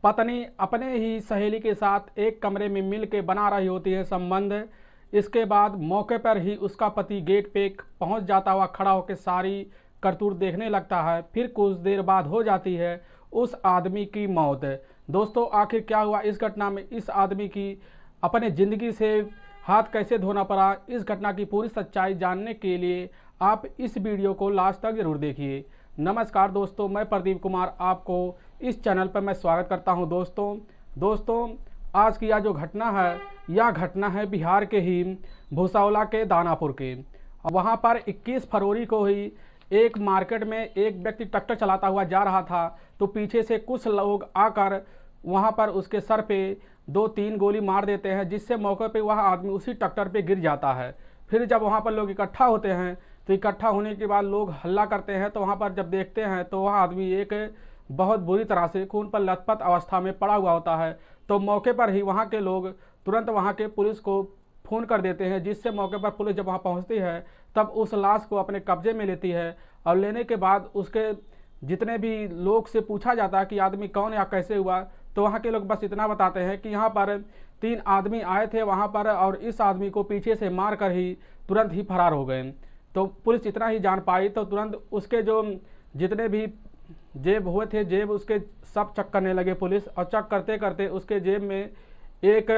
पत्नी अपने ही सहेली के साथ एक कमरे में मिल के बना रही होती है संबंध। इसके बाद मौके पर ही उसका पति गेट पे पहुंच जाता हुआ खड़ा होकर सारी करतूत देखने लगता है। फिर कुछ देर बाद हो जाती है उस आदमी की मौत। दोस्तों, आखिर क्या हुआ इस घटना में? इस आदमी की अपने ज़िंदगी से हाथ कैसे धोना पड़ा? इस घटना की पूरी सच्चाई जानने के लिए आप इस वीडियो को लास्ट तक जरूर देखिए। नमस्कार दोस्तों, मैं प्रदीप कुमार आपको इस चैनल पर मैं स्वागत करता हूं। दोस्तों आज की यह जो घटना है, यह घटना है बिहार के ही भुसावला के दानापुर के। वहां पर 21 फरवरी को ही एक मार्केट में एक व्यक्ति ट्रैक्टर चलाता हुआ जा रहा था, तो पीछे से कुछ लोग आकर वहां पर उसके सर पे 2-3 गोली मार देते हैं, जिससे मौके पे वह आदमी उसी ट्रैक्टर पे गिर जाता है। फिर जब वहां पर लोग इकट्ठा होते हैं तो इकट्ठा होने के बाद लोग हल्ला करते हैं, तो वहां पर जब देखते हैं तो वह आदमी एक बहुत बुरी तरह से खून पर लथपथ अवस्था में पड़ा हुआ होता है। तो मौके पर ही वहाँ के लोग तुरंत वहाँ के पुलिस को फ़ोन कर देते हैं, जिससे मौके पर पुलिस जब वहाँ पहुँचती है तब उस लाश को अपने कब्जे में लेती है। और लेने के बाद उसके जितने भी लोग से पूछा जाता है कि आदमी कौन है या कैसे हुआ, तो वहाँ के लोग बस इतना बताते हैं कि यहाँ पर 3 आदमी आए थे वहाँ पर और इस आदमी को पीछे से मार कर ही तुरंत ही फरार हो गए। तो पुलिस इतना ही जान पाई, तो तुरंत उसके जो जितने भी जेब हुए थे जेब उसके सब चेक करने लगे पुलिस। और चेक करते करते उसके जेब में एक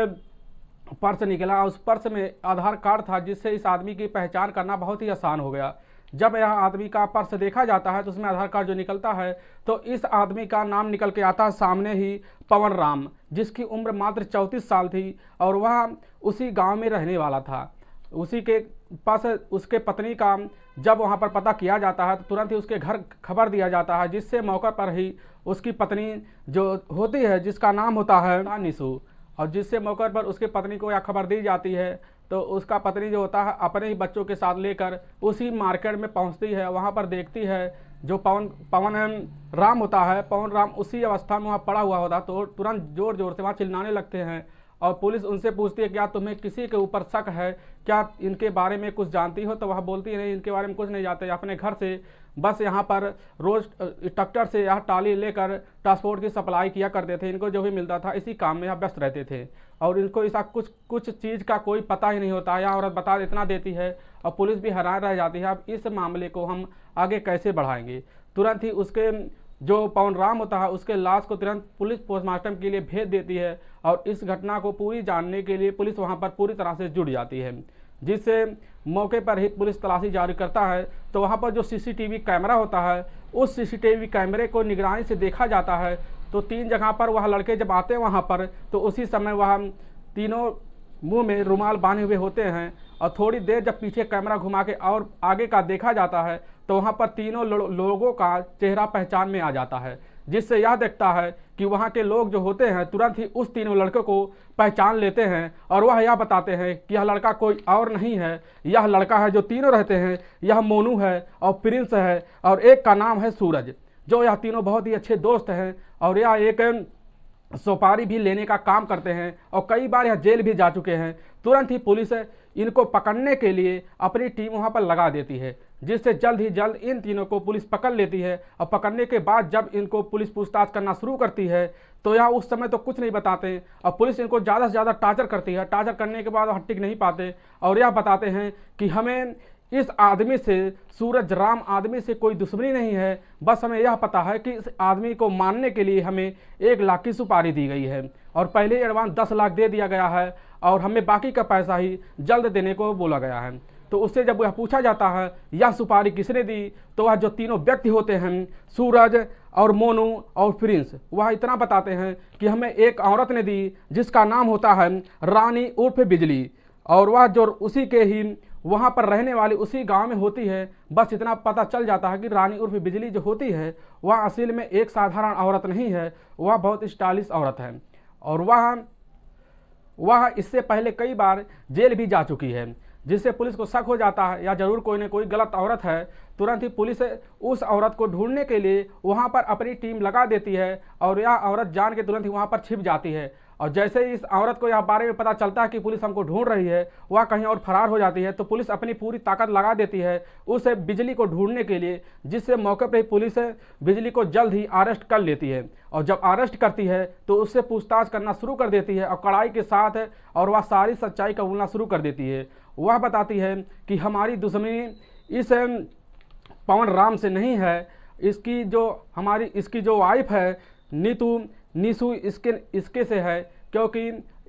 पर्स निकला। उस पर्स में आधार कार्ड था, जिससे इस आदमी की पहचान करना बहुत ही आसान हो गया। जब यह आदमी का पर्स देखा जाता है तो उसमें आधार कार्ड जो निकलता है, तो इस आदमी का नाम निकल के आता है सामने ही पवन राम, जिसकी उम्र मात्र 34 साल थी और वह उसी गांव में रहने वाला था। उसी के पास उसके पत्नी का जब वहां पर पता किया जाता है तो तुरंत ही उसके घर खबर दिया जाता है, जिससे मौका पर ही उसकी पत्नी जो होती है, जिसका नाम होता है निशु, और जिससे मौके पर उसके पत्नी को यह खबर दी जाती है, तो उसका पत्नी जो होता है अपने ही बच्चों के साथ लेकर उसी मार्केट में पहुंचती है। वहां पर देखती है जो पवन राम होता है, पवन राम उसी अवस्था में वहाँ पड़ा हुआ होता, तो तुरंत जोर जोर से वहाँ चिल्लाने लगते हैं। और पुलिस उनसे पूछती है क्या तुम्हें किसी के ऊपर शक है, क्या इनके बारे में कुछ जानती हो? तो वह बोलती है नहीं, इनके बारे में कुछ नहीं जानते, अपने घर से बस यहाँ पर रोज़ ट्रैक्टर से यह टाली लेकर ट्रांसपोर्ट की सप्लाई किया करते थे, इनको जो भी मिलता था इसी काम में यहाँ व्यस्त रहते थे और इनको ऐसा कुछ चीज़ का कोई पता ही नहीं होता। यह औरत बता इतना देती है और पुलिस भी हैरान रह जाती है, अब इस मामले को हम आगे कैसे बढ़ाएंगे। तुरंत ही उसके जो पवन राम होता है उसके लाश को तुरंत पुलिस पोस्टमार्टम के लिए भेज देती है और इस घटना को पूरी जानने के लिए पुलिस वहां पर पूरी तरह से जुड़ जाती है, जिससे मौके पर ही पुलिस तलाशी जारी करता है। तो वहां पर जो सीसीटीवी कैमरा होता है, उस सीसीटीवी कैमरे को निगरानी से देखा जाता है, तो 3 जगह पर वह लड़के जब आते हैं वहाँ पर, तो उसी समय वह तीनों मुंह में रुमाल बांधे हुए होते हैं। और थोड़ी देर जब पीछे कैमरा घुमा के और आगे का देखा जाता है तो वहाँ पर तीनों लोगों का चेहरा पहचान में आ जाता है, जिससे यह देखता है कि वहाँ के लोग जो होते हैं तुरंत ही उस तीनों लड़कों को पहचान लेते हैं और वह यह बताते हैं कि यह लड़का कोई और नहीं है, यह लड़का है जो तीनों रहते हैं, यह मोनू है और प्रिंस है और एक का नाम है सूरज, जो यह तीनों बहुत ही अच्छे दोस्त हैं और यह एक सुपारी भी लेने का काम करते हैं और कई बार यह जेल भी जा चुके हैं। तुरंत ही पुलिस इनको पकड़ने के लिए अपनी टीम वहां पर लगा देती है, जिससे जल्द ही जल्द इन तीनों को पुलिस पकड़ लेती है। और पकड़ने के बाद जब इनको पुलिस पूछताछ करना शुरू करती है तो यह उस समय तो कुछ नहीं बताते और पुलिस इनको ज़्यादा से ज़्यादा टार्चर करती है। टार्चर करने के बाद वह टिक नहीं पाते और यह बताते हैं कि हमें इस आदमी से, सूरज राम आदमी से कोई दुश्मनी नहीं है, बस हमें यह पता है कि इस आदमी को मारने के लिए हमें 1 लाख की सुपारी दी गई है और पहले ही एडवांस 10 लाख दे दिया गया है और हमें बाकी का पैसा ही जल्द देने को बोला गया है। तो उससे जब वह पूछा जाता है यह सुपारी किसने दी, तो वह जो तीनों व्यक्ति होते हैं, सूरज और मोनू और प्रिंस, वह इतना बताते हैं कि हमें एक औरत ने दी जिसका नाम होता है रानी उर्फ बिजली, और वह जो उसी के ही वहाँ पर रहने वाली उसी गांव में होती है। बस इतना पता चल जाता है कि रानी उर्फ बिजली जो होती है वह असल में एक साधारण औरत नहीं है, वह बहुत स्टाइलिश औरत है और वह इससे पहले कई बार जेल भी जा चुकी है, जिससे पुलिस को शक हो जाता है या जरूर कोई न कोई गलत औरत है। तुरंत ही पुलिस उस औरत को ढूंढने के लिए वहाँ पर अपनी टीम लगा देती है और यह औरत जान के तुरंत ही वहाँ पर छिप जाती है और जैसे ही इस औरत को यह बारे में पता चलता है कि पुलिस हमको ढूंढ रही है, वह कहीं और फरार हो जाती है। तो पुलिस अपनी पूरी ताकत लगा देती है उस बिजली को ढूंढने के लिए, जिससे मौके पर ही पुलिस बिजली को जल्द ही अरेस्ट कर लेती है। और जब अरेस्ट करती है तो उससे पूछताछ करना शुरू कर देती है और कड़ाई के साथ और वह सारी सच्चाई कबूलना शुरू कर देती है। वह बताती है कि हमारी दुश्मनी इस पवन राम से नहीं है, इसकी जो वाइफ है नीसू इसके से है। क्योंकि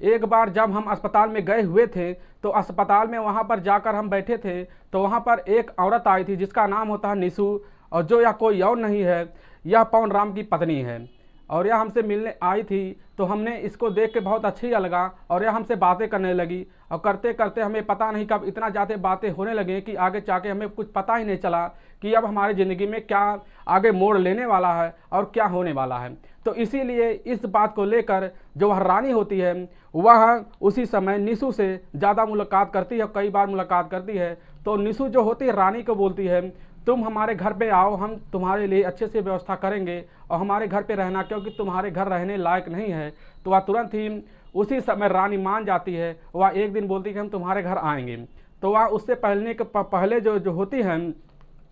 एक बार जब हम अस्पताल में गए हुए थे तो अस्पताल में वहाँ पर जाकर हम बैठे थे तो वहाँ पर एक औरत आई थी जिसका नाम होता है नीसू, और जो यह कोई और नहीं है, यह पवन राम की पत्नी है। और यह हमसे मिलने आई थी तो हमने इसको देख के बहुत अच्छी लगा और यह हमसे बातें करने लगी। और करते करते हमें पता नहीं कब इतना ज़्यादा बातें होने लगे कि आगे जाके हमें कुछ पता ही नहीं चला कि अब हमारी ज़िंदगी में क्या आगे मोड़ लेने वाला है और क्या होने वाला है। तो इसीलिए इस बात को लेकर जो वह रानी होती है वह उसी समय नीसू से ज़्यादा मुलाकात करती है, कई बार मुलाकात करती है। तो नीसू जो होती है रानी को बोलती है, तुम हमारे घर पे आओ, हम तुम्हारे लिए अच्छे से व्यवस्था करेंगे और हमारे घर पे रहना, क्योंकि तुम्हारे घर रहने लायक नहीं है। तो वह तुरंत ही उसी समय रानी मान जाती है। वह एक दिन बोलती है कि हम तुम्हारे घर आएंगे। तो वह उससे पहले जो होती है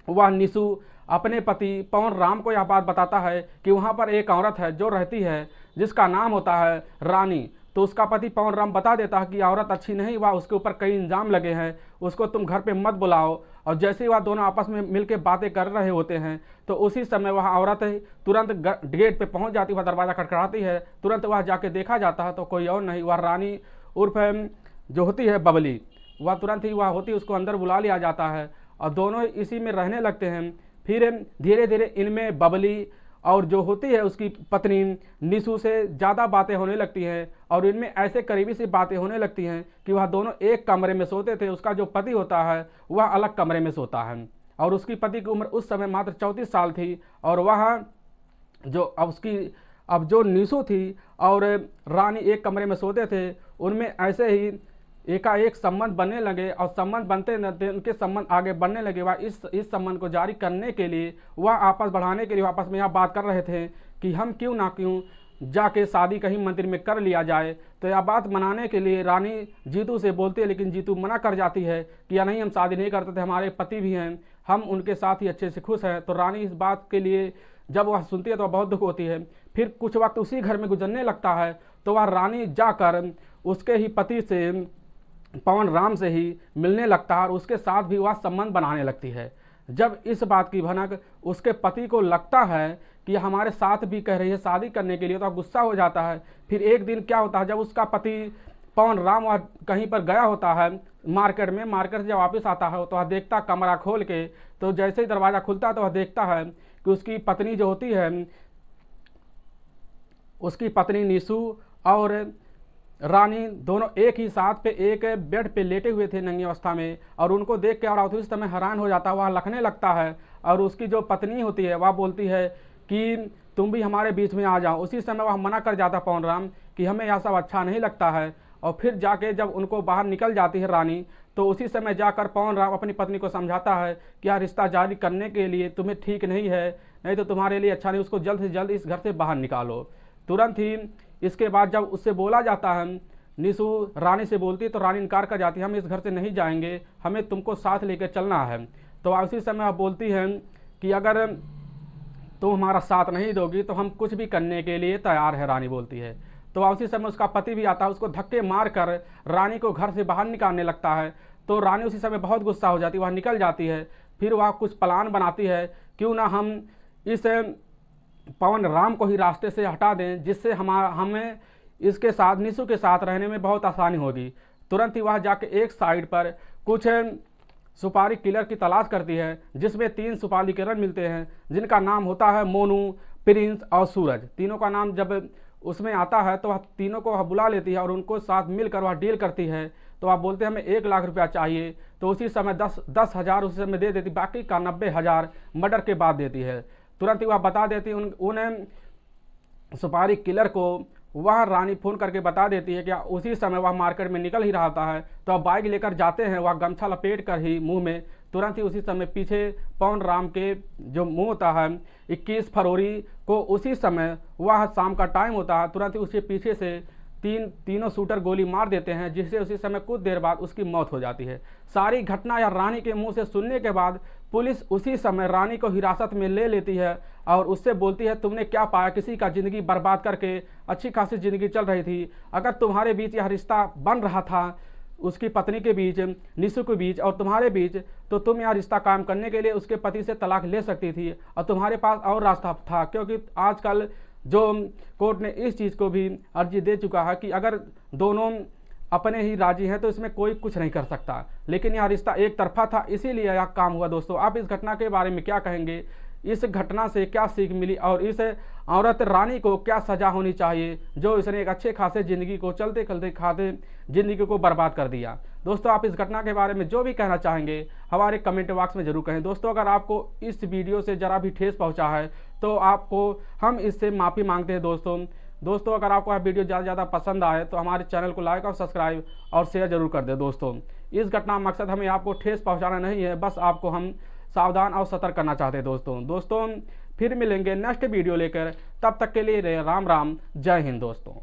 वह नीसू अपने पति पवन राम को यह बात बताता है कि वहाँ पर एक औरत है जो रहती है जिसका नाम होता है रानी। तो उसका पति पवन राम बता देता है कि औरत अच्छी नहीं, वह उसके ऊपर कई इल्ज़ाम लगे हैं, उसको तुम घर पे मत बुलाओ। और जैसे ही वह दोनों आपस में मिलकर बातें कर रहे होते हैं तो उसी समय वह औरत तुरंत गेट पे पहुंच जाती है, वह दरवाज़ा खटखटाती है। तुरंत वह जाके देखा जाता है तो कोई और नहीं, वह रानी उर्फ जो होती है बबली, वह तुरंत ही वह होती है, उसको अंदर बुला लिया जाता है और दोनों इसी में रहने लगते हैं। फिर धीरे धीरे इनमें बबली और जो होती है उसकी पत्नी नीसू से ज़्यादा बातें होने लगती हैं और इनमें ऐसे करीबी सी बातें होने लगती हैं कि वह दोनों एक कमरे में सोते थे। उसका जो पति होता है वह अलग कमरे में सोता है और उसकी पति की उम्र उस समय मात्र 34 साल थी। और वह जो नीसू थी और रानी एक कमरे में सोते थे, उनमें ऐसे ही एकाएक संबंध बनने लगे और संबंध बनते उनके संबंध आगे बढ़ने लगे। वह इस संबंध को जारी करने के लिए, वह आपस बढ़ाने के लिए आपस में यह बात कर रहे थे कि हम क्यों जाके शादी कहीं मंदिर में कर लिया जाए। तो यह बात मनाने के लिए रानी जीतू से बोलती है, लेकिन जीतू मना कर जाती है कि या नहीं, हम शादी नहीं करते थे, हमारे पति भी हैं, हम उनके साथ ही अच्छे से खुश हैं। तो रानी इस बात के लिए जब वह सुनती है तो वह बहुत दुख होती है। फिर कुछ वक्त उसी घर में गुजरने लगता है तो वह रानी जाकर उसके ही पति से पवन राम से ही मिलने लगता है और उसके साथ भी वह संबंध बनाने लगती है। जब इस बात की भनक उसके पति को लगता है कि हमारे साथ भी कह रही है शादी करने के लिए, तो वह गुस्सा हो जाता है। फिर एक दिन क्या होता है, जब उसका पति पवन राम वह कहीं पर गया होता है मार्केट से जब वापस आता है तो वह देखता कमरा खोल के, तो जैसे ही दरवाज़ा खुलता है तो वह देखता है कि उसकी पत्नी जो होती है, उसकी पत्नी नीसू और रानी दोनों एक ही साथ पे एक बेड पे लेटे हुए थे नंगी अवस्था में। और उनको देख के और उस समय हैरान हो जाता है, वह लखने लगता है। और उसकी जो पत्नी होती है वह बोलती है कि तुम भी हमारे बीच में आ जाओ। उसी समय वह मना कर जाता पवन राम कि हमें यह सब अच्छा नहीं लगता है। और फिर जाके जब उनको बाहर निकल जाती है रानी, तो उसी समय जाकर पवन राम अपनी पत्नी को समझाता है कि यह रिश्ता जारी करने के लिए तुम्हें ठीक नहीं है, नहीं तो तुम्हारे लिए अच्छा नहीं, उसको जल्द से जल्द इस घर से बाहर निकालो। तुरंत ही इसके बाद जब उससे बोला जाता है, नीसू रानी से बोलती है तो रानी इनकार कर जाती है, हम इस घर से नहीं जाएंगे, हमें तुमको साथ लेकर चलना है। तो उसी समय वह बोलती है कि अगर तुम हमारा साथ नहीं दोगी तो हम कुछ भी करने के लिए तैयार है, रानी बोलती है। तो उसी समय उसका पति भी आता है, उसको धक्के मार कर रानी को घर से बाहर निकालने लगता है। तो रानी उसी समय बहुत गुस्सा हो जाती है, वह निकल जाती है। फिर वह कुछ प्लान बनाती है, क्यों ना हम इस पवन राम को ही रास्ते से हटा दें, जिससे हमें इसके साथ नीसू के साथ रहने में बहुत आसानी होगी। तुरंत ही वह जाके एक साइड पर कुछ सुपारी किलर की तलाश करती है, जिसमें 3 सुपारी किलर मिलते हैं जिनका नाम होता है मोनू, प्रिंस और सूरज। तीनों का नाम जब उसमें आता है तो वह तीनों को वह बुला लेती है और उनको साथ मिलकर वह डील करती है। तो आप बोलते हैं हमें 1 लाख रुपया चाहिए, तो उसी समय 10,000 उसी समय दे देती, बाकी का 90,000 मर्डर के बाद देती है। तुरंत ही वह बता देती उन सुपारी किलर को, वह रानी फ़ोन करके बता देती है कि उसी समय वह मार्केट में निकल ही रहा था। तो अब बाइक लेकर जाते हैं, वह गमछा लपेट कर ही मुंह में। तुरंत ही उसी समय पीछे पवन राम के जो मुंह होता है 21 फरवरी को, उसी समय वह शाम का टाइम होता है, तुरंत ही उसके पीछे से तीनों शूटर गोली मार देते हैं, जिससे उसी समय कुछ देर बाद उसकी मौत हो जाती है। सारी घटना या रानी के मुंह से सुनने के बाद पुलिस उसी समय रानी को हिरासत में ले लेती है और उससे बोलती है, तुमने क्या पाया, किसी का ज़िंदगी बर्बाद करके अच्छी खासी ज़िंदगी चल रही थी। अगर तुम्हारे बीच यह रिश्ता बन रहा था, उसकी पत्नी के बीच, निशु के बीच और तुम्हारे बीच, तो तुम यह रिश्ता कायम करने के लिए उसके पति से तलाक ले सकती थी और तुम्हारे पास और रास्ता था, क्योंकि आजकल जो कोर्ट ने इस चीज़ को भी अर्जी दे चुका है कि अगर दोनों अपने ही राजी हैं तो इसमें कोई कुछ नहीं कर सकता। लेकिन यह रिश्ता एक तरफा था, इसीलिए यह काम हुआ। दोस्तों, आप इस घटना के बारे में क्या कहेंगे? इस घटना से क्या सीख मिली और इस औरत रानी को क्या सज़ा होनी चाहिए जो इसने एक अच्छे खासे ज़िंदगी को चलते चलते खाते ज़िंदगी को बर्बाद कर दिया? दोस्तों, आप इस घटना के बारे में जो भी कहना चाहेंगे हमारे कमेंट बॉक्स में ज़रूर कहें। दोस्तों, अगर आपको इस वीडियो से ज़रा भी ठेस पहुंचा है तो आपको हम इससे माफ़ी मांगते हैं। दोस्तों, अगर आपको यह वीडियो ज़्यादा से ज़्यादा पसंद आए तो हमारे चैनल को लाइक और सब्सक्राइब और शेयर जरूर कर दें। दोस्तों, इस घटना मकसद हमें आपको ठेस पहुंचाना नहीं है, बस आपको हम सावधान और सतर्क करना चाहते हैं। दोस्तों फिर मिलेंगे नेक्स्ट वीडियो लेकर, तब तक के लिए राम राम, जय हिंद। दोस्तों।